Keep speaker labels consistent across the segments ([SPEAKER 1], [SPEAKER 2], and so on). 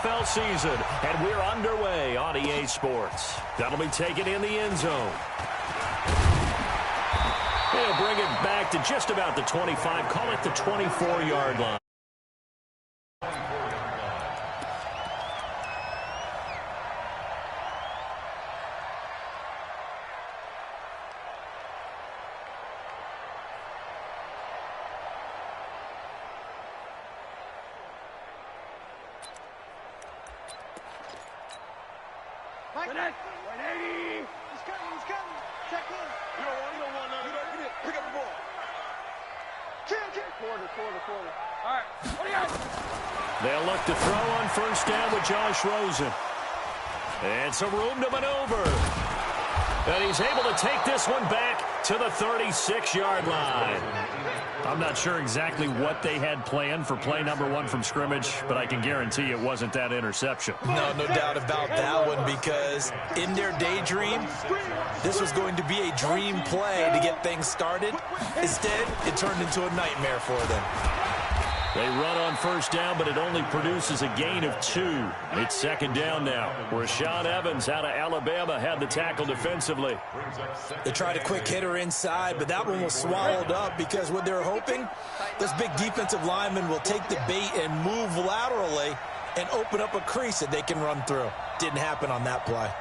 [SPEAKER 1] NFL season, and we're underway on EA Sports. That'll be taken in the end zone. He'll bring it back to just about the 25, call it the 24-yard line. They'll look to throw on first down with Josh Rosen. And some room to maneuver. And he's able to take this one back to the 36-yard line. I'm not sure exactly what they had planned for play number one from scrimmage, but I can guarantee it wasn't that interception.
[SPEAKER 2] No doubt about that one, because in their daydream, this was going to be a dream play to get things started. Instead, it turned into a nightmare for them.
[SPEAKER 1] They run on first down, but it only produces a gain of 2. It's second down now. Rashaan Evans out of Alabama had the tackle defensively.
[SPEAKER 2] They tried a quick hitter inside, but that one was swallowed up because what they're hoping, this big defensive lineman will take the bait and move laterally and open up a crease that they can run through. Didn't happen on that play.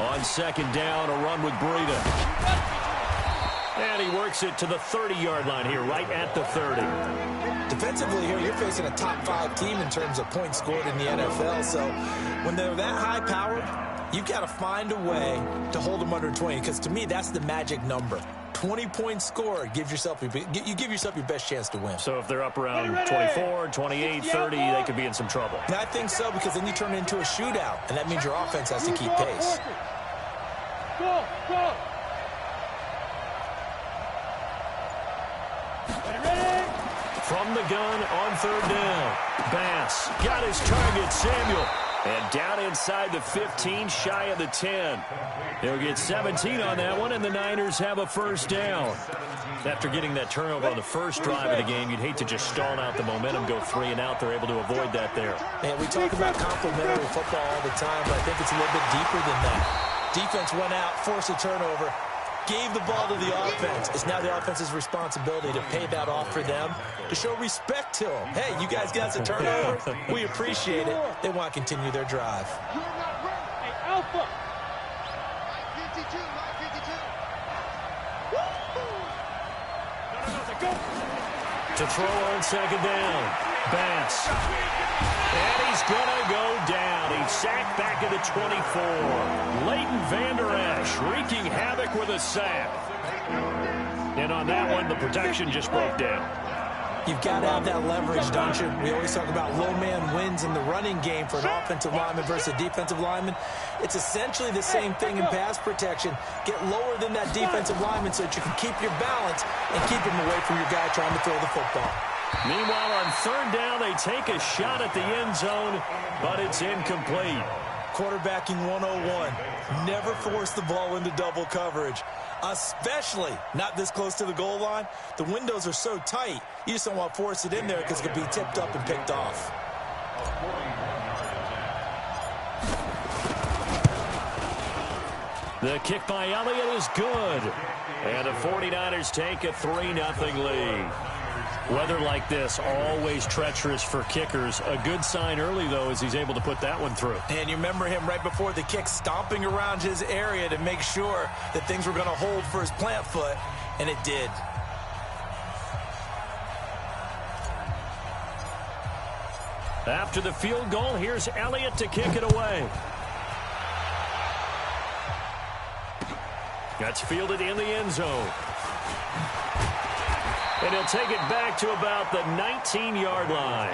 [SPEAKER 1] On second down, a run with Breida. And he works it to the 30-yard line here, right at the 30.
[SPEAKER 2] Defensively here, you're facing a top-5 team in terms of points scored in the NFL. So when they're that high-powered, you've got to find a way to hold them under 20, because to me, that's the magic number. 20 points scored, you give yourself your best chance to win.
[SPEAKER 1] So if they're up around 24, 28, 30, they could be in some trouble.
[SPEAKER 2] And I think so, because then you turn it into a shootout, and that means your offense has to keep pace.
[SPEAKER 3] Go!
[SPEAKER 1] From the gun on third down. Bass got his target, Samuel. And down inside the 15, shy of the 10. They'll get 17 on that one, and the Niners have a first down. After getting that turnover on the first drive of the game, you'd hate to just stall out the momentum, go 3 and out. They're able to avoid that there.
[SPEAKER 2] Man, we talk about complementary football all the time, but I think it's a little bit deeper than that. Defense went out, forced a turnover, gave the ball to the offense. It's now the offense's responsibility to pay that off for them, to show respect to them. Hey, you guys got some turnover. We appreciate it. They want to continue their drive.
[SPEAKER 3] You're not ready. Hey, Alpha. 52, 52.
[SPEAKER 1] To throw on second down. Bass. And he's going to go down. He's sacked back at the 24. Leighton Vander Esch wreaking havoc with a sack. And on that one, the protection just broke down.
[SPEAKER 2] You've got to have that leverage, don't you? We always talk about low man wins in the running game for an offensive lineman versus a defensive lineman. It's essentially the same thing in pass protection. Get lower than that defensive lineman so that you can keep your balance and keep him away from your guy trying to throw the football.
[SPEAKER 1] Meanwhile, on third down, they take a shot at the end zone, but it's incomplete.
[SPEAKER 2] Quarterbacking 101. Never force the ball into double coverage, especially not this close to the goal line. The windows are so tight, you just don't want to force it in there because it could be tipped up and picked off.
[SPEAKER 1] The kick by Elliott is good. And the 49ers take a 3-0 lead. Weather like this, always treacherous for kickers. A good sign early, though, as he's able to put that one through.
[SPEAKER 2] And you remember him right before the kick stomping around his area to make sure that things were going to hold for his plant foot, and it did.
[SPEAKER 1] After the field goal, here's Elliott to kick it away. That's fielded in the end zone. And he'll take it back to about the 19-yard line.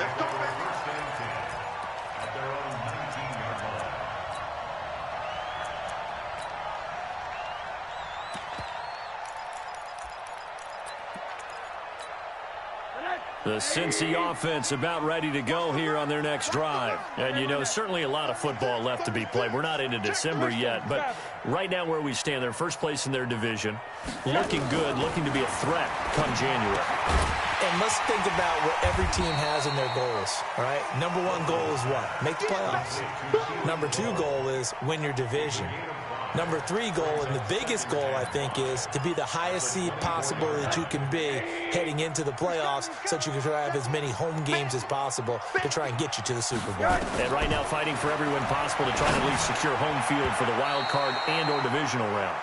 [SPEAKER 1] The Cincy offense about ready to go here on their next drive. And, you know, certainly a lot of football left to be played. We're not into December yet, but right now where we stand, they're first place in their division. Looking good, looking to be a threat come January.
[SPEAKER 2] Again, let's think about what every team has in their goals, all right? Number one goal is what? Make the playoffs. Number two goal is win your division. Number three goal, and the biggest goal, I think, is to be the highest seed possible that you can be heading into the playoffs so that you can have as many home games as possible to try and get you to the Super Bowl.
[SPEAKER 1] And right now fighting for every win possible to try to at least secure home field for the wild card and or divisional round.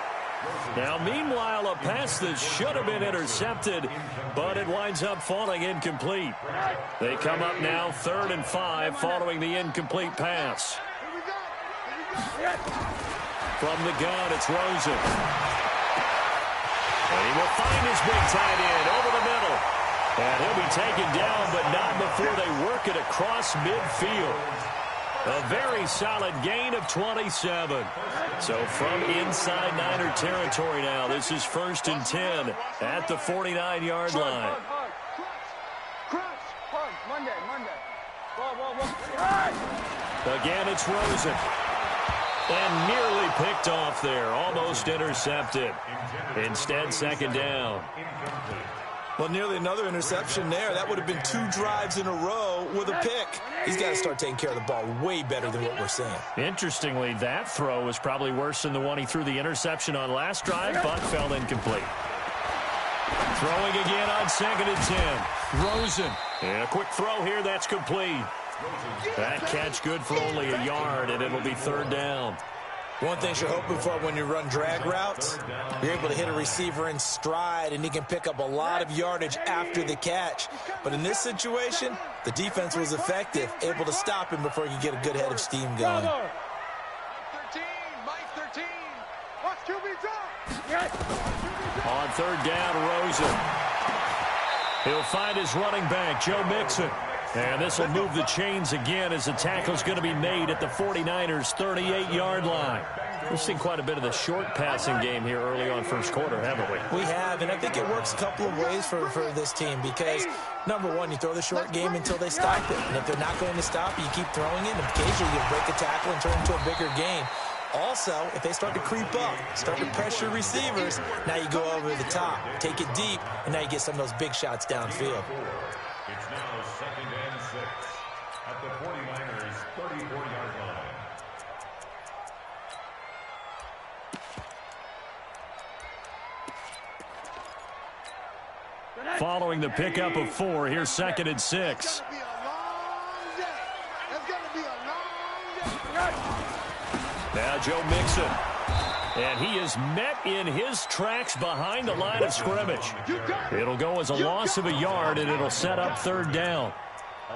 [SPEAKER 1] Now, meanwhile, a pass that should have been intercepted, but it winds up falling incomplete. They come up now 3rd and 5 following the incomplete pass. From the gun, it's Rosen. And he will find his big tight end over the middle. And he'll be taken down, but not before they work it across midfield. A very solid gain of 27. So from inside Niner territory now, this is 1st and 10 at the 49-yard line. Again, it's Rosen. And nearly picked off there, almost intercepted. Instead, 2nd down.
[SPEAKER 2] Well, nearly another interception there. That would have been 2 drives in a row with a pick. He's got to start taking care of the ball way better than what we're seeing.
[SPEAKER 1] Interestingly, that throw was probably worse than the one he threw the interception on last drive, but fell incomplete. Throwing again on 2nd and 10. Rosen. And a quick throw here, that's complete. That catch good for only a yard, and it'll be 3rd down.
[SPEAKER 2] One thing you're hoping for when you run drag routes, you're able to hit a receiver in stride, and he can pick up a lot of yardage after the catch. But in this situation, the defense was effective, able to stop him before he could get a good head of steam going.
[SPEAKER 1] On 3rd down, Rosen. He'll find his running back, Joe Mixon. And this will move the chains again as the tackle's going to be made at the 49ers' 38-yard line. We've seen quite a bit of the short passing game here early on first quarter, haven't we?
[SPEAKER 2] We have, and I think it works a couple of ways for this team because, number one, you throw the short game until they stop it. And if they're not going to stop it, you keep throwing it, and occasionally you break a tackle and turn it into a bigger gain. Also, if they start to creep up, start to pressure receivers, now you go over the top, take it deep, and now you get some of those big shots downfield.
[SPEAKER 4] It's now 2nd and 6 at the 49ers' 34-yard line.
[SPEAKER 1] Following the pickup of 4, here's 2nd and 6. Now Joe Mixon. And he is met in his tracks behind the line of scrimmage. It'll go as a loss of a yard, and it'll set up 3rd down.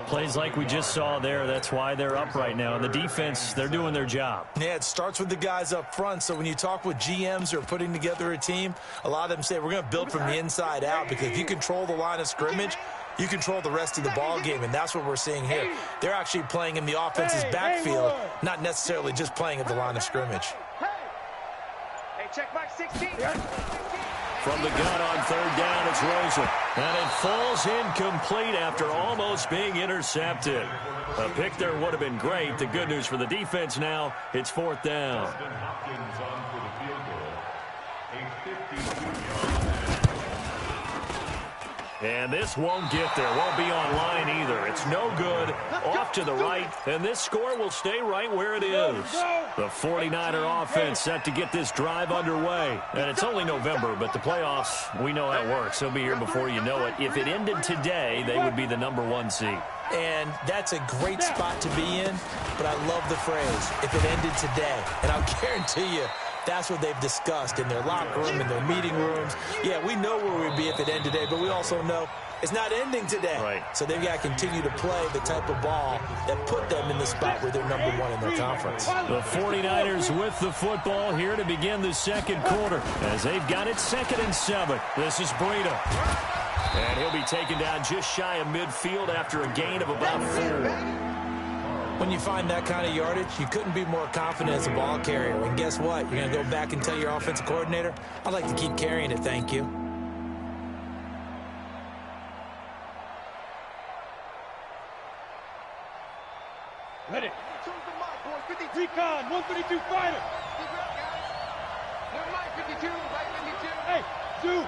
[SPEAKER 1] Plays like we just saw there. That's why they're up right now. And the defense, they're doing their job.
[SPEAKER 2] Yeah, it starts with the guys up front. So when you talk with GMs who are putting together a team, a lot of them say we're going to build from the inside out because if you control the line of scrimmage, you control the rest of the ball game, and that's what we're seeing here. They're actually playing in the offense's backfield, not necessarily just playing at the line of scrimmage.
[SPEAKER 3] Check mark 16.
[SPEAKER 1] From the gun on 3rd down, it's Rosen. And it falls incomplete after almost being intercepted. A pick there would have been great. The good news for the defense now, it's 4th down. And this won't get there. Won't be online either. It's no good. Off to the right. And this score will stay right where it is. The 49er offense set to get this drive underway. And it's only November, but the playoffs, we know how it works. They'll be here before you know it. If it ended today, they would be the number 1 seed.
[SPEAKER 2] And that's a great spot to be in, but I love the phrase, if it ended today. And I'll guarantee you, that's what they've discussed in their locker room, in their meeting rooms. Yeah, we know where we'd be if it ended today, but we also know it's not ending today.
[SPEAKER 1] Right.
[SPEAKER 2] So they've got to continue to play the type of ball that put them in the spot where they're number 1 in their conference.
[SPEAKER 1] The 49ers with the football here to begin the second quarter as they've got it 2nd and 7. This is Breida. And he'll be taken down just shy of midfield after a gain of about 4.
[SPEAKER 2] When you find that kind of yardage, you couldn't be more confident as a ball carrier. And guess what? You're going to go back and tell your offensive coordinator, I'd like to keep carrying it, thank you.
[SPEAKER 3] Ready. Recon, 132 fighter. Hey, 2.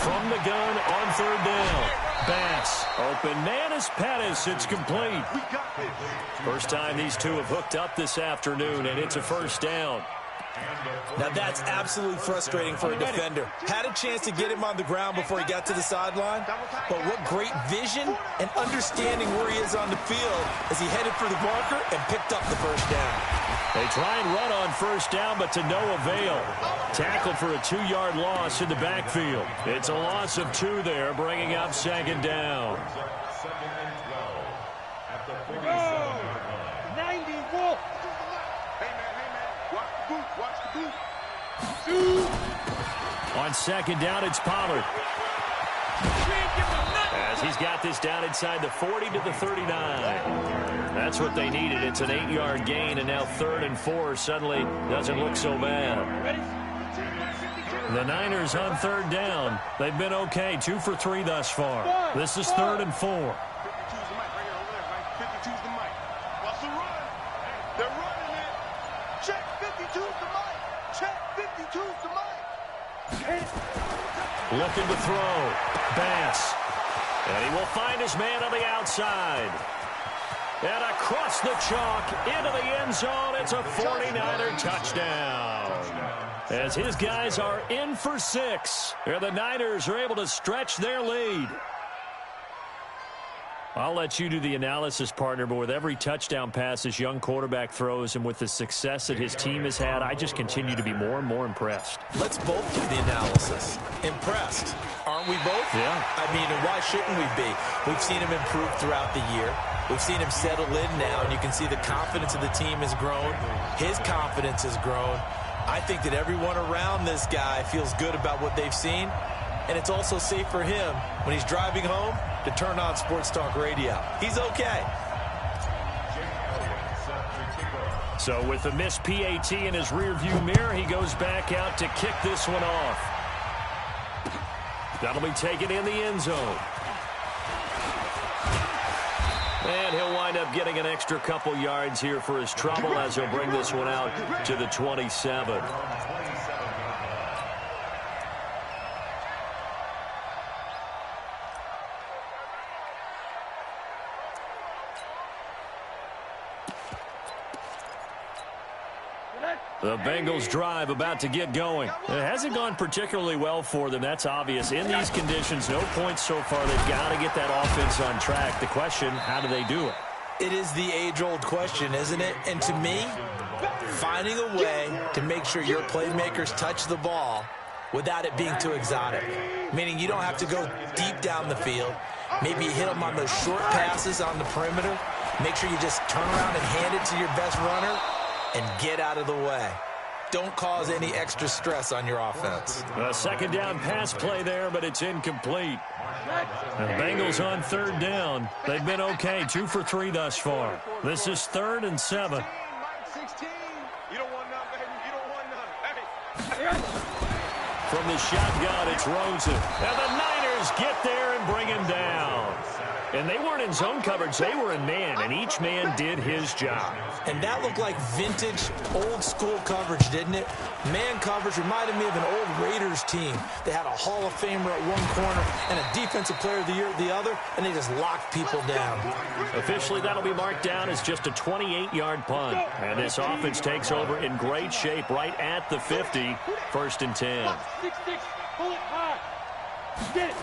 [SPEAKER 1] From the gun on third down. Bass. Open man is Pettis. It's complete. First time these two have hooked up this afternoon, and it's a first down.
[SPEAKER 2] Now that's absolutely frustrating for a defender. Had a chance to get him on the ground before he got to the sideline, but what great vision and understanding where he is on the field as he headed for the marker and picked up the first down.
[SPEAKER 1] They try and run on first down, but to no avail. Tackled for a 2-yard loss in the backfield. It's a loss of 2 there, bringing up second down.
[SPEAKER 4] At the 47.
[SPEAKER 3] 90 Wolf.
[SPEAKER 1] On second down, it's Pollard. As he's got this down inside the 40 to the 39. That's what they needed. It's an 8-yard gain, and now 3rd and 4 suddenly doesn't look so bad. The Niners on third down. They've been okay, 2 for 3 thus far. This is 3rd and 4.
[SPEAKER 5] 52's the mic. Watch the run. They're running it. Check 52's the mic. Check 52's the mic.
[SPEAKER 1] Looking to throw. Bass. And he will find his man on the outside. And across the chalk into the end zone. It's a 49er touchdown. As his guys are in for 6. And the Niners are able to stretch their lead. I'll let you do the analysis, partner, but with every touchdown pass this young quarterback throws and with the success that his team has had, I just continue to be more and more impressed.
[SPEAKER 2] Let's both do the analysis. Impressed. Aren't we both?
[SPEAKER 1] Yeah.
[SPEAKER 2] I mean, and why shouldn't we be? We've seen him improve throughout the year. We've seen him settle in now, and you can see the confidence of the team has grown. His confidence has grown. I think that everyone around this guy feels good about what they've seen, and it's also safe for him when he's driving home to turn on Sports Talk Radio. He's okay.
[SPEAKER 1] So with a missed PAT in his rearview mirror, he goes back out to kick this one off. That'll be taken in the end zone. And he'll wind up getting an extra couple yards here for his trouble as he'll bring this one out to the 27. The Bengals drive about to get going. It hasn't gone particularly well for them. That's obvious. In these conditions, no points so far. They've got to get that offense on track. The question, how do they do it?
[SPEAKER 2] It is the age-old question, isn't it? And to me, finding a way to make sure your playmakers touch the ball without it being too exotic. Meaning you don't have to go deep down the field. Maybe you hit them on those short passes on the perimeter. Make sure you just turn around and hand it to your best runner and get out of the way. Don't cause any extra stress on your offense.
[SPEAKER 1] A second down pass play there, but it's incomplete. The Bengals on third down. They've been okay, 2 for 3 thus far. This is 3rd and 7.
[SPEAKER 5] You don't want none, baby. You don't want none. Hey.
[SPEAKER 1] From the shotgun, it's Rosen. And the Niners get there and bring him down. And they weren't in zone coverage. They were in man, and each man did his job.
[SPEAKER 2] And that looked like vintage, old-school coverage, didn't it? Man coverage reminded me of an old Raiders team. They had a Hall of Famer at one corner and a Defensive Player of the Year at the other, and they just locked people down.
[SPEAKER 1] Officially, that'll be marked down as just a 28-yard punt. And this offense takes over in great shape right at the 50, 1st and 10.
[SPEAKER 3] 6-6, pull it high. Get it.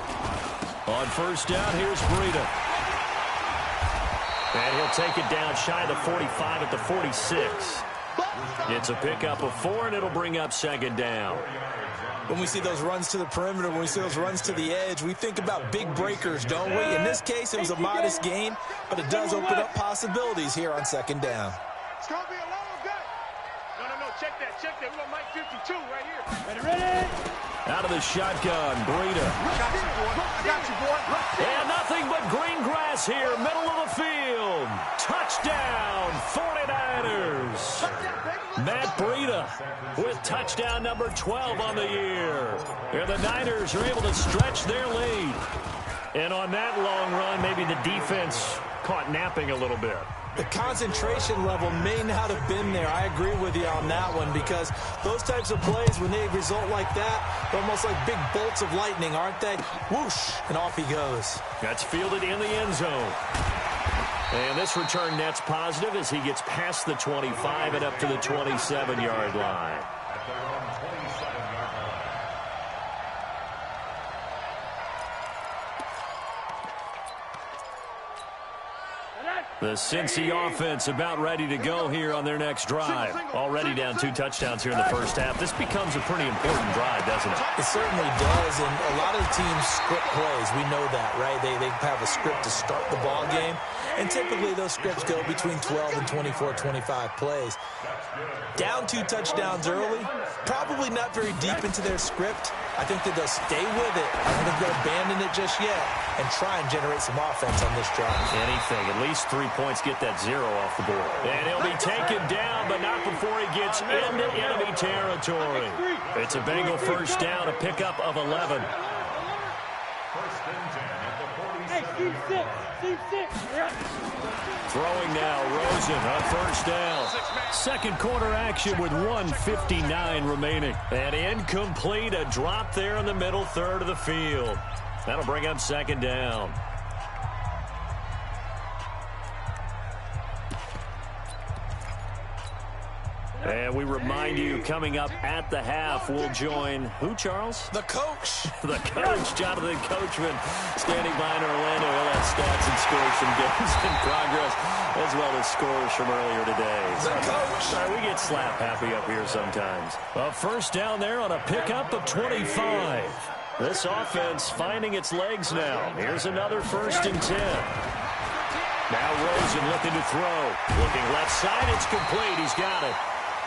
[SPEAKER 1] On first down, here's Breida. And he'll take it down shy of the 45 at the 46. It's a pickup of 4, and it'll bring up second down.
[SPEAKER 2] When we see those runs to the perimeter, when we see those runs to the edge, we think about big breakers, don't we? In this case, it was a modest gain, but it does open up possibilities here on second down.
[SPEAKER 5] It's going to be a long day. No. Check that. We're going to Mike 52 right here.
[SPEAKER 3] Ready?
[SPEAKER 1] Out of the shotgun, Breida.
[SPEAKER 5] I got you, boy.
[SPEAKER 1] And nothing but green grass here, middle of the field. Touchdown, 49ers. Matt Breida with touchdown number 12 on the year. And the Niners are able to stretch their lead. And on that long run, maybe the defense caught napping a little bit.
[SPEAKER 2] The concentration level may not have been there. I agree with you on that one, because those types of plays, when they result like that, they're almost like big bolts of lightning, aren't they? Whoosh, and off he goes.
[SPEAKER 1] That's fielded in the end zone. And this return net's positive as he gets past the 25 and up to the 27-yard line. The Cincy offense about ready to go here on their next drive. Already down 2 touchdowns here in the first half. This becomes a pretty important drive, doesn't it?
[SPEAKER 2] It certainly does, and a lot of teams script plays. We know that, right? They have a script to start the ball game, and typically those scripts go between 12 and 24, 25 plays. Down 2 touchdowns early, probably not very deep into their script. I think that they'll stay with it. I don't think they'll abandon it just yet and try and generate some offense on this drive.
[SPEAKER 1] Anything. At least 3 points, get that 0 off the board. And he'll be taken down, but not before he gets into enemy territory. It's a Bengal first down, a pickup of 11.
[SPEAKER 4] First and 10 at the 46.
[SPEAKER 3] Hey, Steve 6. Steve 6. Yeah.
[SPEAKER 1] Throwing now, Rosen on first down. Second quarter action with 1:59 remaining. And incomplete, a drop there in the middle third of the field. That'll bring up second down. And we remind you, coming up at the half, we'll join who, Charles?
[SPEAKER 2] The coach.
[SPEAKER 1] The coach, Jonathan Coachman, standing by in Orlando. He'll have stats and scores from games in progress, as well as scores from earlier today.
[SPEAKER 2] The coach.
[SPEAKER 1] Sorry, we get slap happy up here sometimes. A first down there on a pickup of 25. This offense finding its legs now. Here's another first and 10. Now Rosen looking to throw. Looking left side, it's complete. He's got it.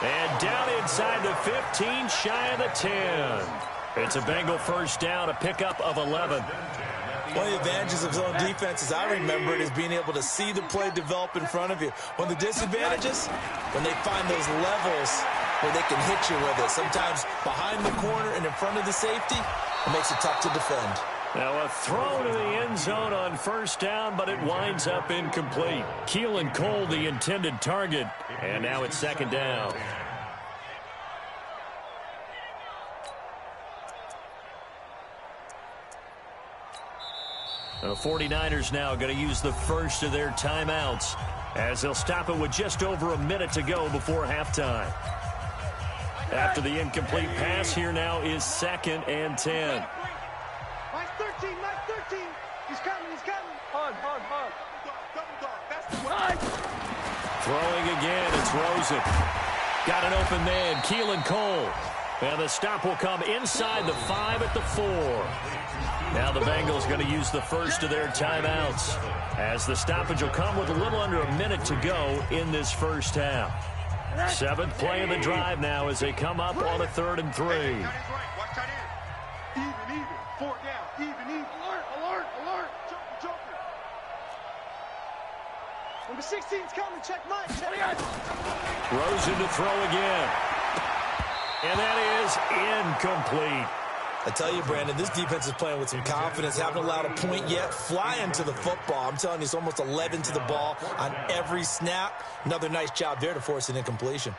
[SPEAKER 1] And down inside the 15, shy of the 10. It's a Bengal first down, a pickup of 11.
[SPEAKER 2] One of the advantages of zone defense, as I remember it, is being able to see the play develop in front of you. One of the disadvantages, when they find those levels where they can hit you with it. Sometimes behind the corner and in front of the safety, it makes it tough to defend.
[SPEAKER 1] Now a throw to the end zone on first down, but it winds up incomplete. Keelan Cole, the intended target. And now it's second down. The 49ers now going to use the first of their timeouts as they'll stop it with just over a minute to go before halftime. After the incomplete pass, here now is second and 10.
[SPEAKER 5] Nice 13, nice 13. He's coming, he's coming. Hard. Double dog, that's the one.
[SPEAKER 1] Throwing again, it's Rosen. Got an open man, Keelan Cole. And the stop will come inside the 5 at the 4. Now the Bengals going to use the first of their timeouts as the stoppage will come with a little under a minute to go in this first half. 7th play of the drive now as they come up on a 3rd and 3.
[SPEAKER 5] Watch that in. Even. 4 down. Even. Alert. Joker. Number 16's coming. Check Mike.
[SPEAKER 1] Rosen to throw again. And that is incomplete.
[SPEAKER 2] I tell you, Brandon, this defense is playing with some confidence. Haven't allowed a point yet. Flying to the football. I'm telling you, it's almost 11 to the ball on every snap. Another nice job there to force an incompletion.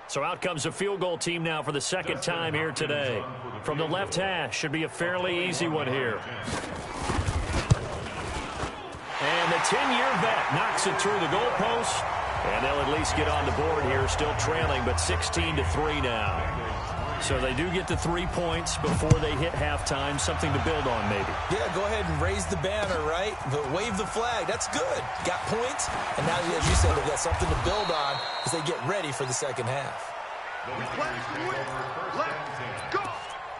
[SPEAKER 1] So out comes a field goal team now for the second time here today. From the left hash, should be a fairly easy one here. And the 10-year vet knocks it through the goalpost. And they'll at least get on the board here, still trailing, but 16-3 now. So they do get the 3 points before they hit halftime, something to build on maybe.
[SPEAKER 2] Yeah, go ahead and raise the banner, right? But wave the flag. That's good. Got points, and now, as you said, they've got something to build on as they get ready for the second half.
[SPEAKER 5] Let's go.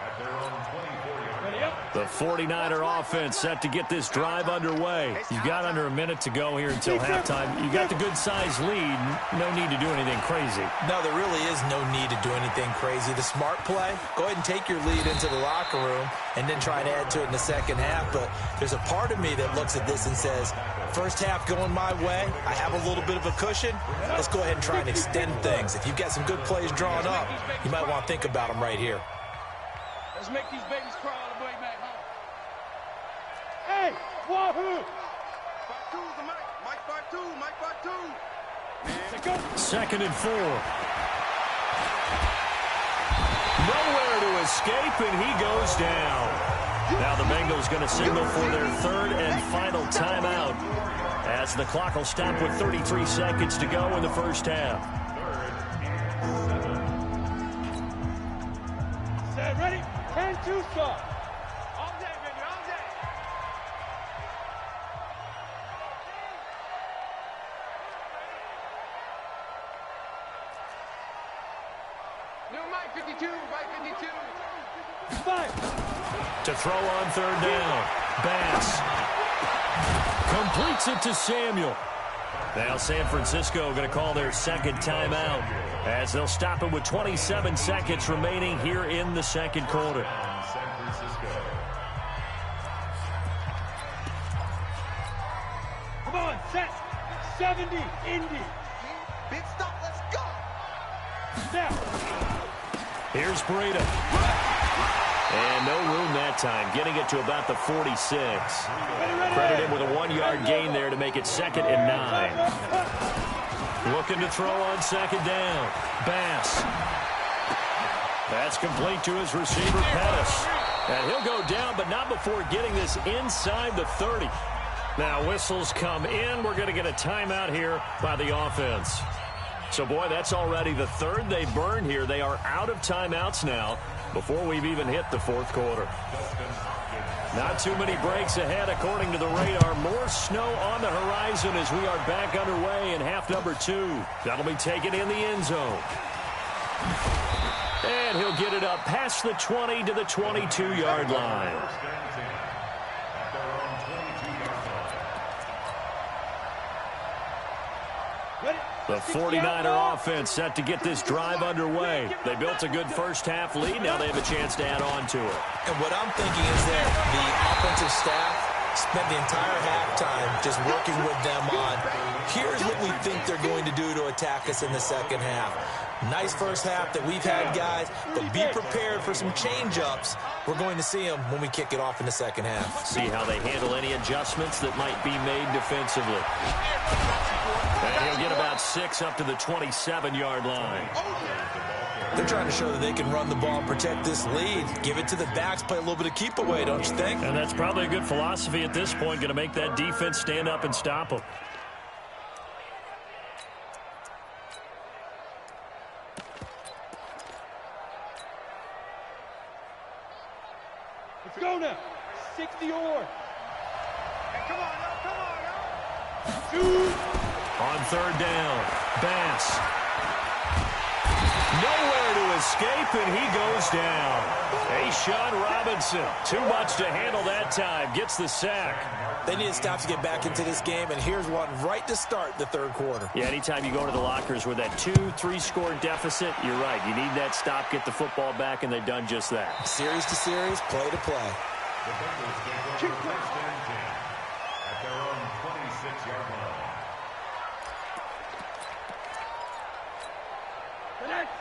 [SPEAKER 4] At their own 24-yard line.
[SPEAKER 1] The 49er offense set to get this drive underway. You've got under a minute to go here until halftime. You've got the good-sized lead. No need to do anything crazy.
[SPEAKER 2] No, there really is no need to do anything crazy. The smart play, go ahead and take your lead into the locker room and then try and add to it in the second half. But there's a part of me that looks at this and says, first half going my way, I have a little bit of a cushion. Let's go ahead and try and extend things. If you've got some good plays drawn up, you might want to think about them right here.
[SPEAKER 3] Let's make these babies crawl all the way back home. Hey, wahoo!
[SPEAKER 5] 5-2's the Mike. Mike 5-2. Mike 5-2.
[SPEAKER 1] Second and 4. Nowhere to escape, and he goes down. Now the Bengals going to signal for their third and final timeout as the clock will stop with 33 seconds to go in the first half.
[SPEAKER 3] Set, ready? 10-2 start.
[SPEAKER 5] All day, baby, all day.
[SPEAKER 6] No, Mike 52, Mike 52.
[SPEAKER 3] Five.
[SPEAKER 1] To throw on third down. Bass completes it to Samuel. Now San Francisco going to call their second timeout as they'll stop it with 27 seconds remaining here in the second quarter.
[SPEAKER 4] San Francisco.
[SPEAKER 3] Come on, set. 70, Indy.
[SPEAKER 5] Big stop, let's go.
[SPEAKER 3] Snap.
[SPEAKER 1] Here's Breida. And no room that time, getting it to about the 46. Credit him with a 1-yard gain there to make it 2nd and 9. Looking to throw on second down. Bass. That's complete to his receiver, Pettis. And he'll go down, but not before getting this inside the 30. Now whistles come in. We're going to get a timeout here by the offense. So, boy, that's already the third they've burned here. They are out of timeouts now before we've even hit the fourth quarter. Not too many breaks ahead according to the radar. More snow on the horizon as we are back underway in half number 2. That'll be taken in the end zone. And he'll get it up past the 20 to the 22-yard line. The 49er offense set to get this drive underway. They built a good first half lead. Now they have a chance to add on to it.
[SPEAKER 2] And what I'm thinking is that the offensive staff spent the entire halftime just working with them on, here's what we think they're going to do to attack us in the second half. Nice first half that we've had, guys, but be prepared for some change-ups. We're going to see them when we kick it off in the second half.
[SPEAKER 1] See how they handle any adjustments that might be made defensively. And he'll get about 6 up to the 27-yard line.
[SPEAKER 2] They're trying to show that they can run the ball and protect this lead. Give it to the backs, play a little bit of keep away, don't you think?
[SPEAKER 1] And that's probably a good philosophy at this point, going to make that defense stand up and stop them.
[SPEAKER 3] Let's go now. 60 or.
[SPEAKER 5] Hey, come on, yo, come on, yo.
[SPEAKER 3] Shoot.
[SPEAKER 1] On third down, Bass. Nowhere to escape, and he goes down. Sean Robinson, too much to handle that time, gets the sack.
[SPEAKER 2] They need to stop to get back into this game, and here's one right to start the third quarter.
[SPEAKER 1] Yeah, anytime you go to the lockers with that 2-3 score deficit, you're right. You need that stop, get the football back, and they've done just that.
[SPEAKER 2] Series to series, play to play.
[SPEAKER 4] The Bengals take over first and 10 at their own 26-yard line.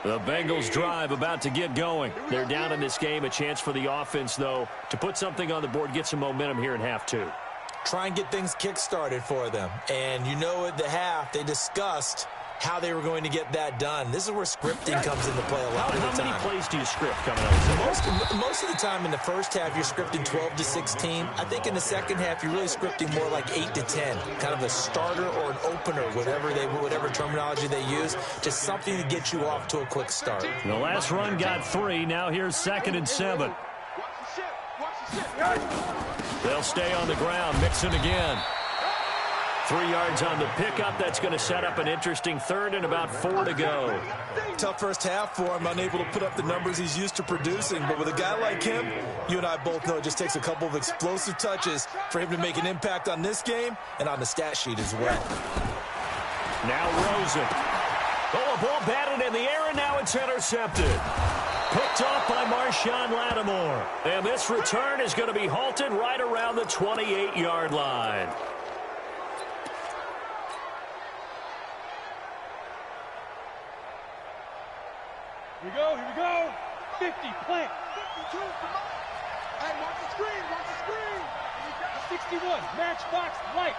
[SPEAKER 1] The Bengals drive about to get going. They're down in this game. A chance for the offense, though, to put something on the board, get some momentum here in half 2.
[SPEAKER 2] Try and get things kick-started for them. And you know at the half, they discussed how they were going to get that done. This is where scripting comes into play a lot of the time.
[SPEAKER 1] How many plays do you script coming out of
[SPEAKER 2] Most of the time in the first half, you're scripting 12 to 16. I think in the second half, you're really scripting more like 8 to 10. Kind of a starter or an opener, whatever terminology they use. Just something to get you off to a quick start.
[SPEAKER 1] The last run got 3. Now here's 2nd and 7.
[SPEAKER 5] Watch the ship, watch the ship.
[SPEAKER 1] They'll stay on the ground, mixing again. 3 yards on the pickup. That's going to set up an interesting third and about 4 to go.
[SPEAKER 2] Tough first half for him, unable to put up the numbers he's used to producing. But with a guy like him, you and I both know it just takes a couple of explosive touches for him to make an impact on this game and on the stat sheet as well.
[SPEAKER 1] Now Rosen. Oh, a ball batted in the air, and now it's intercepted. Picked off by Marshawn Lattimore. And this return is going to be halted right around the 28-yard line.
[SPEAKER 3] Here we go. 50, plant.
[SPEAKER 5] 52 for Mike. Hey, watch the screen, watch the screen.
[SPEAKER 3] 61, Matchbox Lights.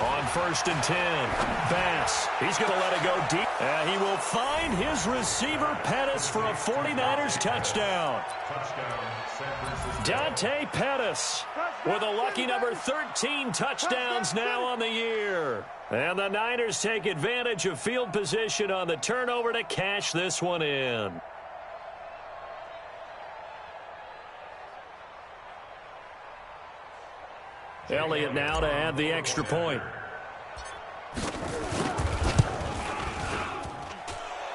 [SPEAKER 1] On 1st and 10, Bass. He's going to let it go deep. And he will find his receiver, Pettis, for a 49ers touchdown. Dante Pettis with a lucky number 13 touchdowns now on the year. And the Niners take advantage of field position on the turnover to cash this one in. Elliott now to add the extra point.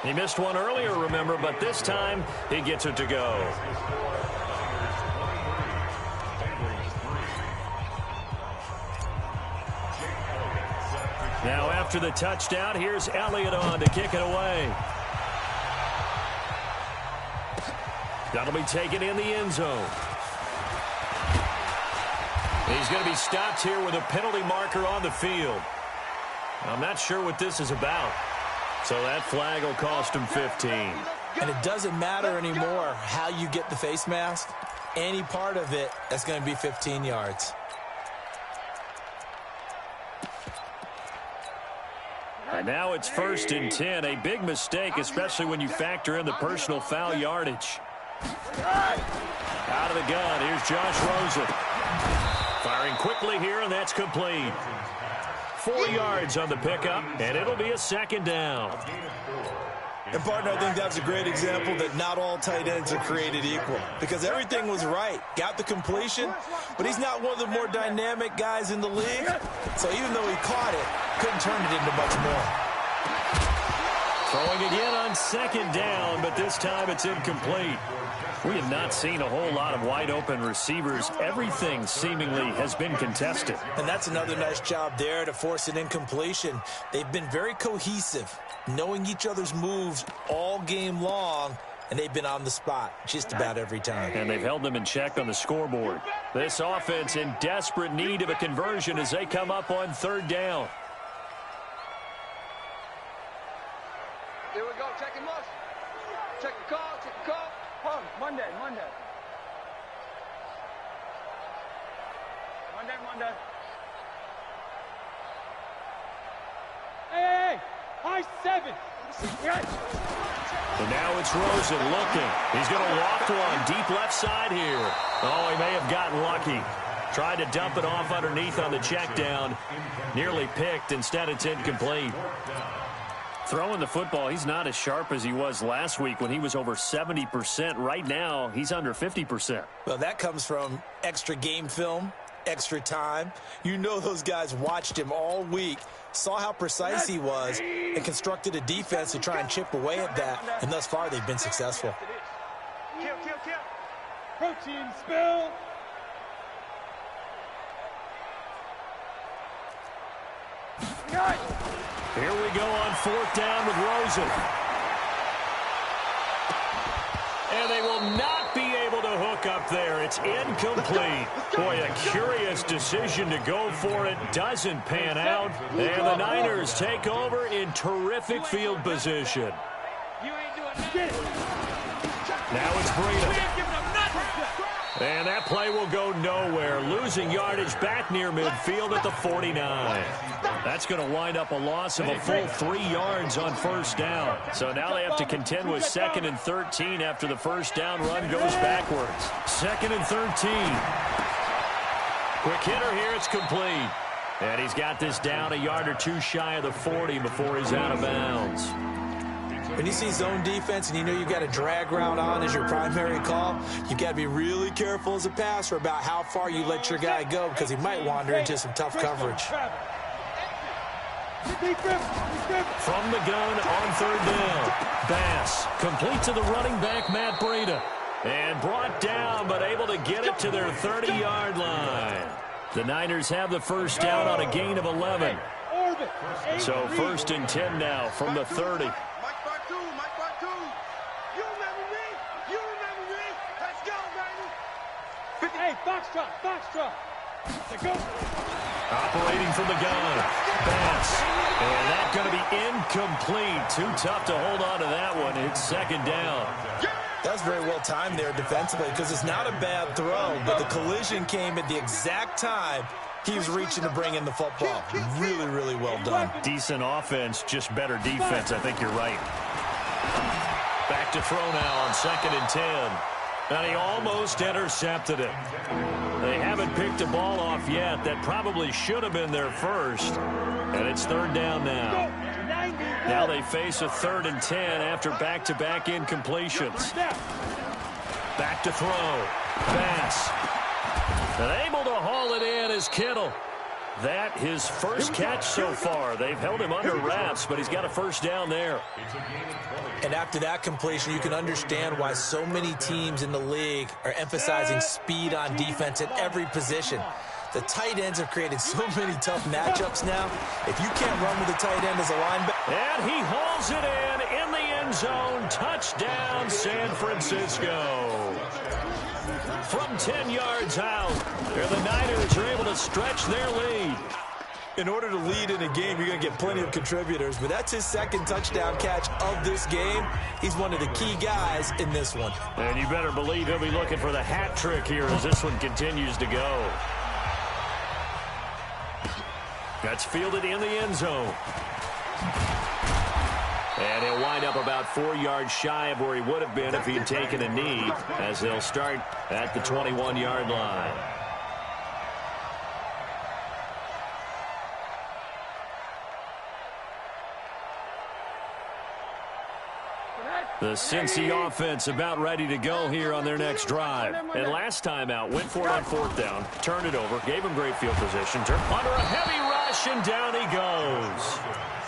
[SPEAKER 1] He missed one earlier, remember, but this time he gets it to go. Now after the touchdown, here's Elliott on to kick it away. That'll be taken in the end zone. He's going to be stopped here with a penalty marker on the field. I'm not sure what this is about. So that flag will cost him 15.
[SPEAKER 2] And it doesn't matter anymore how you get the face mask. Any part of it, that's going to be 15 yards.
[SPEAKER 1] And now it's 1st and 10. A big mistake, especially when you factor in the personal foul yardage. Out of the gun, here's Josh Rosen. Firing quickly here, and that's complete. 4 yards on the pickup, and it'll be a 2nd down.
[SPEAKER 2] And, partner, I think that's a great example that not all tight ends are created equal. Because everything was right. Got the completion, but he's not one of the more dynamic guys in the league. So even though he caught it, couldn't turn it into much more.
[SPEAKER 1] Throwing again on 2nd down, but this time it's incomplete. We have not seen a whole lot of wide-open receivers. Everything seemingly has been contested.
[SPEAKER 2] And that's another nice job there to force an incompletion. They've been very cohesive, knowing each other's moves all game long, and they've been on the spot just about every time.
[SPEAKER 1] And they've held them in check on the scoreboard. This offense in desperate need of a conversion as they come up on 3rd down.
[SPEAKER 6] Here we go. Check him up. Check the call. Check the call. Monday.
[SPEAKER 3] Hey, high 7.
[SPEAKER 1] And now it's Rosen looking. He's going to loft one deep left side here. Oh, he may have gotten lucky. Tried to dump it off underneath on the check down. Nearly picked. Instead, it's incomplete. Throwing the football, he's not as sharp as he was last week when he was over 70%. Right now, he's under 50%.
[SPEAKER 2] Well, that comes from extra game film, extra time. You know those guys watched him all week, saw how precise he was, and constructed a defense to try and chip away at that. And thus far, they've been successful.
[SPEAKER 5] Kill.
[SPEAKER 3] Protein spill.
[SPEAKER 1] Here we go on 4th down with Rosen. And they will not be able to hook up there. It's incomplete. Boy, a curious decision to go for it. Doesn't pan out. And the Niners take over in terrific field position. Now it's Breida. And that play will go nowhere. Losing yardage back near midfield at the 49. That's going to wind up a loss of a full 3 yards on 1st down. So now they have to contend with 2nd and 13 after the 1st down run goes backwards. 2nd and 13. Quick hitter here. It's complete. And he's got this down a yard or two shy of the 40 before he's out of bounds.
[SPEAKER 2] When you see zone defense and you know you've got a drag route on as your primary call, you've got to be really careful as a passer about how far you let your guy go because he might wander into some tough coverage.
[SPEAKER 1] From the gun on 3rd down, Bass complete to the running back, Matt Breida. And brought down, but able to get it to their 30-yard line. The Niners have the 1st down on a gain of 11. So 1st and 10 now from the 30.
[SPEAKER 3] Hey, Foxtrot.
[SPEAKER 1] Operating from the gun, Bass. And that's going to be incomplete. Too tough to hold on to that one. It's 2nd down.
[SPEAKER 2] That was very well timed there defensively because it's not a bad throw, but the collision came at the exact time he was reaching to bring in the football. Really, really well done.
[SPEAKER 1] Decent offense, just better defense. I think you're right. Back to throw now on 2nd and 10. And he almost intercepted it. They haven't picked a ball off yet. That probably should have been their first. And it's 3rd down now. Now they face a 3rd and 10 after back-to-back incompletions. Back to throw. Bass. And able to haul it in is Kittle. That his first catch so far. They've held him under wraps, but he's got a first down there.
[SPEAKER 2] And after that completion, you can understand why so many teams in the league are emphasizing speed on defense at every position. The tight ends have created so many tough matchups now. If you can't run with the tight end as a linebacker.
[SPEAKER 1] And he hauls it in the end zone. Touchdown, San Francisco. From 10 yards out, the Niners are able to stretch their lead.
[SPEAKER 2] In order to lead in a game, you're going to get plenty of contributors, but that's his second touchdown catch of this game. He's one of the key guys in this one.
[SPEAKER 1] And you better believe he'll be looking for the hat trick here as this one continues to go. That's fielded in the end zone. And he'll wind up about 4 yards shy of where he would have been if he had taken a knee, as they'll start at the 21-yard line. The Cincy offense about ready to go here on their next drive. And last time out, went for it on 4th down, turned it over, gave him great field position, turned under a heavy rush, and down he goes.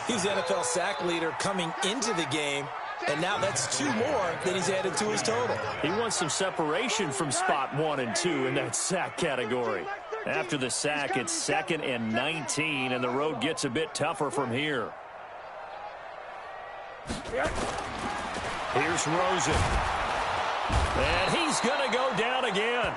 [SPEAKER 2] He's the NFL sack leader coming into the game, and now that's 2 more that he's added to his total.
[SPEAKER 1] He wants some separation from spot 1 and 2 in that sack category. After the sack, it's 2nd and 19, and the road gets a bit tougher from here. Here's Rosen. And he's going to go down again.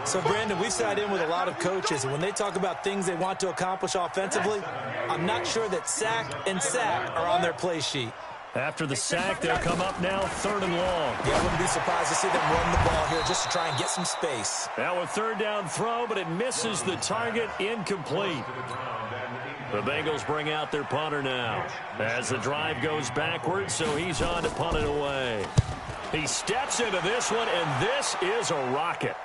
[SPEAKER 2] So, Brandon, we've sat in with a lot of coaches, and when they talk about things they want to accomplish offensively, I'm not sure that sack and sack are on their play sheet.
[SPEAKER 1] After the sack, they'll come up now 3rd and long.
[SPEAKER 2] Yeah, I wouldn't be surprised to see them run the ball here just to try and get some space.
[SPEAKER 1] Now a 3rd down throw, but it misses the target, incomplete. The Bengals bring out their punter now as the drive goes backwards, so he's on to punt it away. He steps into this one, and this is a rocket.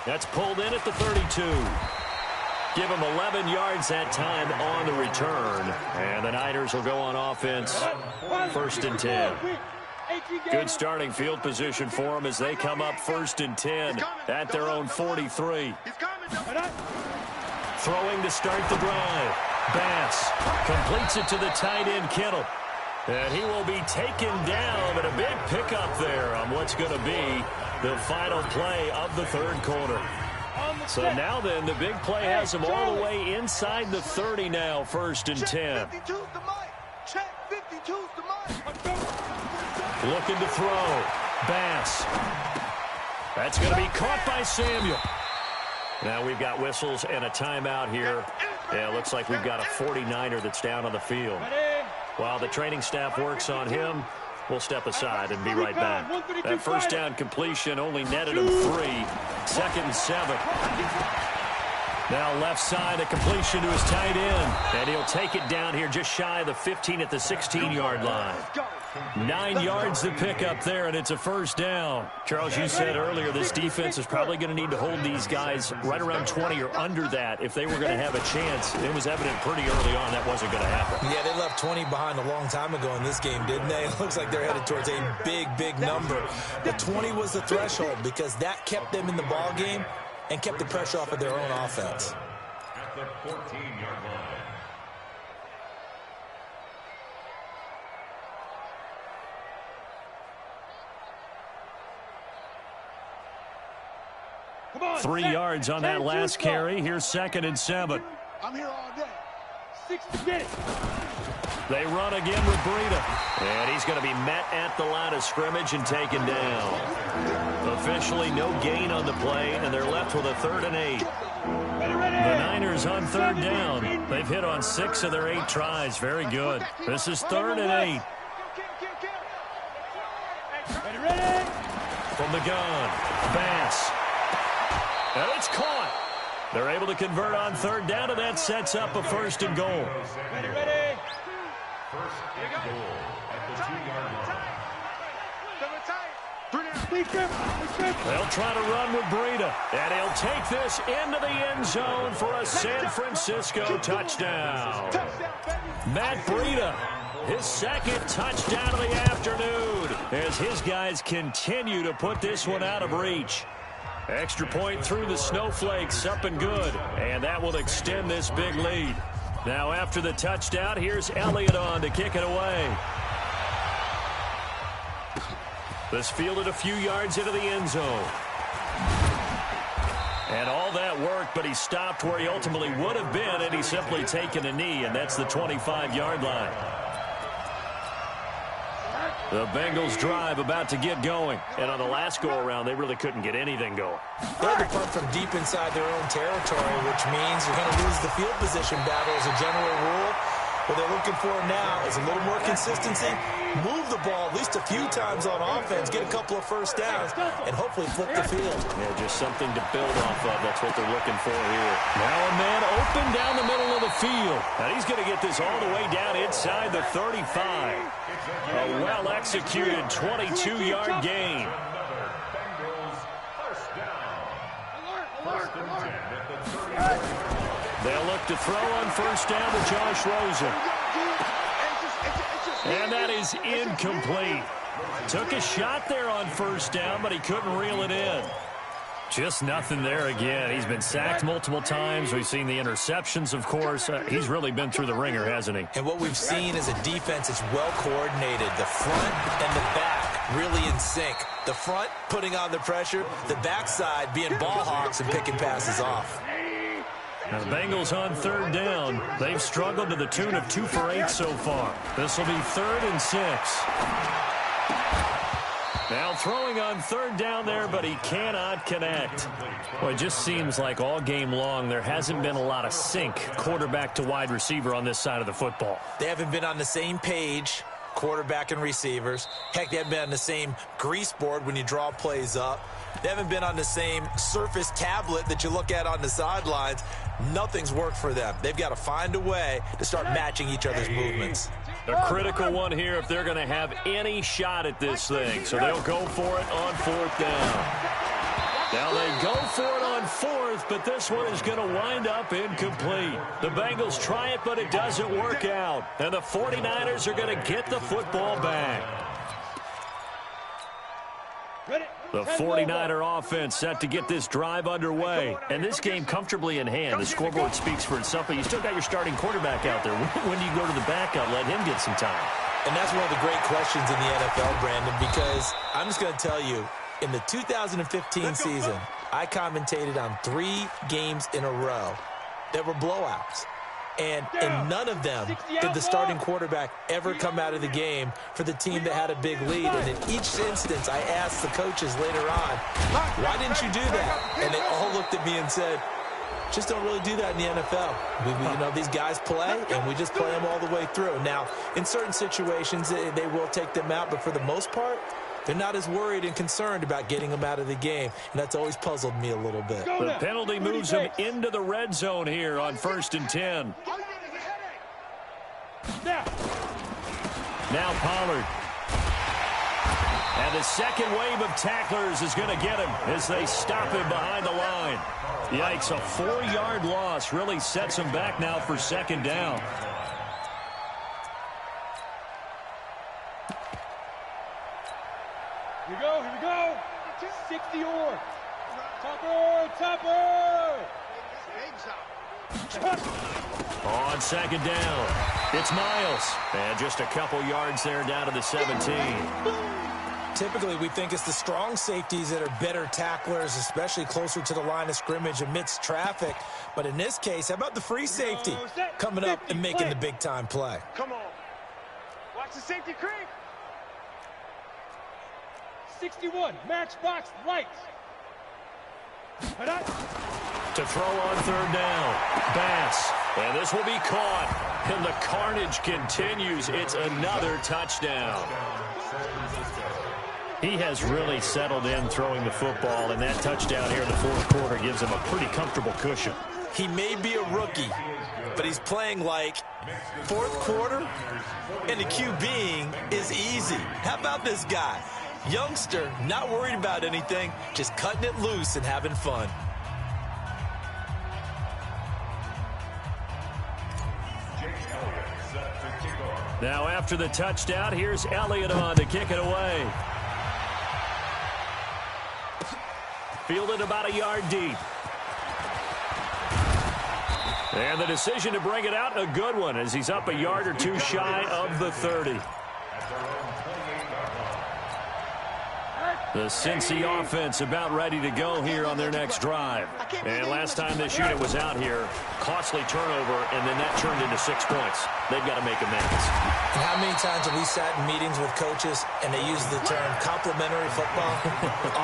[SPEAKER 1] That's pulled in at the 32. Give him 11 yards that time on the return. And the Niners will go on offense, 1st and 10. Good starting field position for them as they come up 1st and 10 at their own 43. Throwing to start the drive. Bass completes it to the tight end, Kittle. And he will be taken down, but a big pickup there on what's going to be the final play of the 3rd quarter. So now then, the big play has him all the way inside the 30 now, 1st and 10. Looking to throw. Bass. That's going to be caught by Samuel. Now we've got whistles and a timeout here. Yeah, it looks like we've got a 49er that's down on the field. While the training staff works on him, we'll step aside and be right back. That 1st down completion only netted him 3. 2nd and 7. Now left side, a completion to his tight end. And he'll take it down here just shy of the 15 at the 16-yard line. 9 yards to pick up there, and it's a 1st down. Charles, you said earlier this defense is probably going to need to hold these guys right around 20 or under that if they were going to have a chance. It was evident pretty early on that wasn't going to happen.
[SPEAKER 2] Yeah, they left 20 behind a long time ago in this game, didn't they? It looks like they're headed towards a big, big number. But 20 was the threshold because that kept them in the ball game and kept the pressure off of their own offense.
[SPEAKER 4] At the 14-yard line.
[SPEAKER 3] Come on,
[SPEAKER 1] 3 yards on that last carry. Here's 2nd and 7.
[SPEAKER 5] I'm here all day.
[SPEAKER 3] 6 to get it.
[SPEAKER 1] They run again with Breida. And he's going to be met at the line of scrimmage and taken down. Officially no gain on the play, and they're left with a 3rd and 8. The Niners on 3rd down. They've hit on 6 of their 8 tries. Very good. This is 3rd and 8.
[SPEAKER 3] Ready.
[SPEAKER 1] From the gun, Bass. And it's caught. They're able to convert on third down, and that sets up a 1st and goal.
[SPEAKER 3] Ready.
[SPEAKER 4] First and goal at the 2-yard line.
[SPEAKER 1] They'll try to run with Breida, and he'll take this into the end zone for a San Francisco touchdown. Matt Breida, his 2nd touchdown of the afternoon, as his guys continue to put this one out of reach. Extra point through the snowflakes, up and good, and that will extend this big lead. Now after the touchdown, here's Elliott on to kick it away. This fielded a few yards into the end zone. And all that work, but he stopped where he ultimately would have been, and he's simply taken a knee, and that's the 25-yard line. The Bengals drive about to get going. And on the last go-around, they really couldn't get anything going.
[SPEAKER 2] They had to punt from deep inside their own territory, which means you're going to lose the field position battle as a general rule. What they're looking for now is a little more consistency, move the ball at least a few times on offense, get a couple of first downs, and hopefully flip the field.
[SPEAKER 1] Yeah, just something to build off of. That's what they're looking for here. Now a man open down the middle of the field. And he's going to get this all the way down inside the 35. A well-executed 22-yard gain. They'll look to throw on 1st down to Josh Rosen. And that is incomplete. Took a shot there on 1st down, but he couldn't reel it in. Just nothing there again. He's been sacked multiple times. We've seen the interceptions, of course. He's really been through the ringer, hasn't he?
[SPEAKER 2] And what we've seen is a defense that's well coordinated. The front and the back really in sync. The front putting on the pressure, the backside being ball hawks and picking passes off.
[SPEAKER 1] Now the Bengals on 3rd down. They've struggled to the tune of 2 for 8 so far. This will be 3rd and 6. Now throwing on 3rd down there, but he cannot connect. Well, it just seems like all game long there hasn't been a lot of sync quarterback to wide receiver on this side of the football.
[SPEAKER 2] They haven't been on the same page, quarterback and receivers. Heck, they haven't been on the same grease board when you draw plays up. They haven't been on the same surface tablet that you look at on the sidelines. Nothing's worked for them. They've got to find a way to start matching each other's movements.
[SPEAKER 1] A critical one here if they're going to have any shot at this thing. So they'll go for it on 4th down. Now they go for it on 4th, but this one is going to wind up incomplete. The Bengals try it, but it doesn't work out. And the 49ers are going to get the football back. The 49er offense set to get this drive underway. And this game comfortably in hand. The scoreboard speaks for itself, but you still got your starting quarterback out there. When do you go to the backup, let him get some time?
[SPEAKER 2] And that's one of the great questions in the NFL, Brandon, because I'm just going to tell you, in the 2015 season, I commentated on 3 games in a row that were blowouts. And in none of them did the starting quarterback ever come out of the game for the team that had a big lead. And in each instance, I asked the coaches later on, why didn't you do that? And they all looked at me and said, just don't really do that in the NFL. These guys play, and we just play them all the way through. Now, in certain situations, they will take them out, but for the most part, they're not as worried and concerned about getting them out of the game, and that's always puzzled me a little bit.
[SPEAKER 1] The penalty moves them into the red zone here on 1st and 10. Now Pollard. And the second wave of tacklers is going to get him as they stop him behind the line. Yikes, a 4-yard loss really sets him back now for 2nd down.
[SPEAKER 3] Here we go. 60 or. Topper.
[SPEAKER 1] On 2nd down, it's Miles. And just a couple yards there down to the 17.
[SPEAKER 2] Typically, we think it's the strong safeties that are better tacklers, especially closer to the line of scrimmage amidst traffic. But in this case, how about the free safety coming up and making the big-time play?
[SPEAKER 5] Come on. Watch the safety creep.
[SPEAKER 3] 61, matchbox lights.
[SPEAKER 1] To throw on 3rd down, Bass. And this will be caught. And the carnage continues. It's another touchdown. He has really settled in throwing the football, and that touchdown here in the fourth quarter gives him a pretty comfortable cushion.
[SPEAKER 2] He may be a rookie, but he's playing like fourth quarter, and the QBing is easy. How about this guy? Youngster, not worried about anything, just cutting it loose and having fun.
[SPEAKER 1] Now after the touchdown, here's Elliott on to kick it away. Fielded about a yard deep. And the decision to bring it out, a good one, as he's up a yard or two shy of the 30. The Cincy offense about ready to go here on their next drive. And last time this unit was out here, costly turnover, and then that turned into 6 points. They've got to make amends.
[SPEAKER 2] And how many times have we sat in meetings with coaches and they use the term complementary football?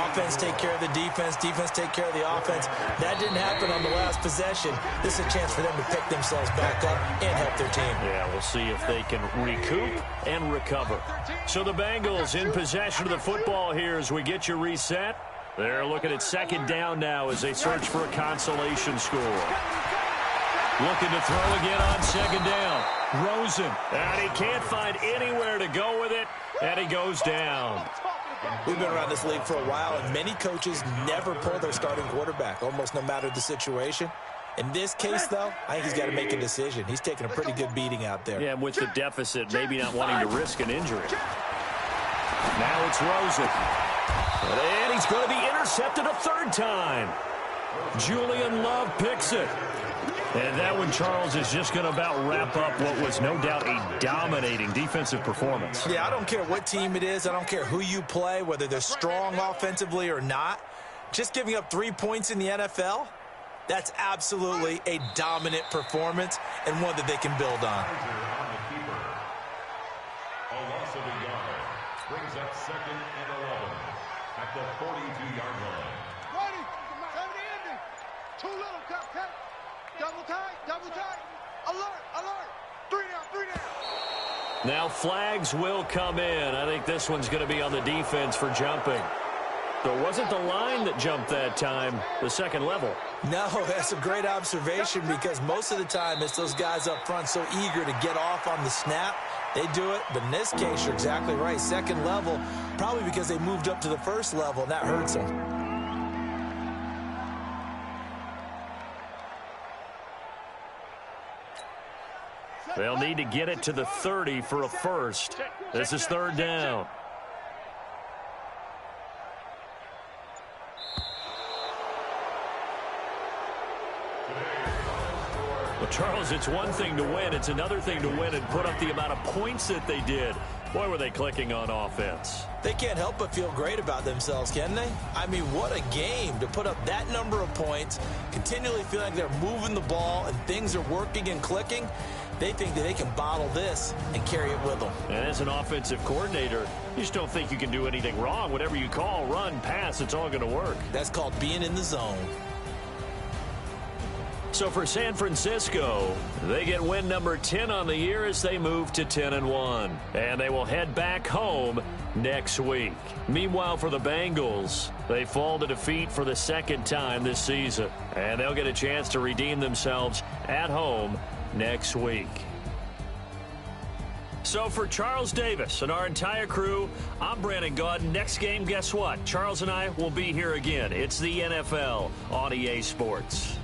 [SPEAKER 2] Offense take care of the defense, defense take care of the offense. That didn't happen on the last possession. This is a chance for them to pick themselves back up and help their team.
[SPEAKER 1] Yeah, we'll see if they can recoup and recover. So the Bengals in possession of the football here as we get you reset. They're looking at second down now as they search for a consolation score. Looking to throw again on second down. Rosen, and he can't find anywhere to go with it, and he goes down.
[SPEAKER 2] We've been around this league for a while, and many coaches never pull their starting quarterback, almost no matter the situation. In this case, though, I think he's got to make a decision. He's taking a pretty good beating out there.
[SPEAKER 1] Yeah, with the deficit, maybe not wanting to risk an injury. Now it's Rosen. And he's going to be intercepted a third time. Julian Love picks it. And that one, Charles, is just going to about wrap up what was no doubt a dominating defensive performance.
[SPEAKER 2] Yeah, I don't care what team it is. I don't care who you play, whether they're strong offensively or not. Just giving up 3 points in the NFL, that's absolutely a dominant performance and one that they can build on.
[SPEAKER 4] A loss of a yard brings up second and 11 at the 42-yard line.
[SPEAKER 5] Ready. 70 ending. Too little, cut. Double tight. Alert. 3 down.
[SPEAKER 1] Now flags will come in. I think this one's going to be on the defense for jumping. There wasn't the line that jumped that time, the second level.
[SPEAKER 2] No, that's a great observation because most of the time it's those guys up front so eager to get off on the snap. They do it, but in this case, you're exactly right. Second level, probably because they moved up to the first level, and that hurts them.
[SPEAKER 1] They'll need to get it to the 30 for a first. This is third down. Well, Charles, it's one thing to win. It's another thing to win and put up the amount of points that they did. Boy, were they clicking on offense.
[SPEAKER 2] They can't help but feel great about themselves, can they? I mean, what a game to put up that number of points, continually feeling like they're moving the ball and things are working and clicking. They think that they can bottle this and carry it with them.
[SPEAKER 1] And as an offensive coordinator, you just don't think you can do anything wrong. Whatever you call, run, pass, it's all going to work.
[SPEAKER 2] That's called being in the zone.
[SPEAKER 1] So for San Francisco, they get win number 10 on the year as they move to 10-1. And they will head back home next week. Meanwhile, for the Bengals, they fall to defeat for the second time this season. And they'll get a chance to redeem themselves at home next week. So for Charles Davis and our entire crew, I'm Brandon Gaudin. Next game, guess what? Charles and I will be here again. It's the NFL on EA Sports.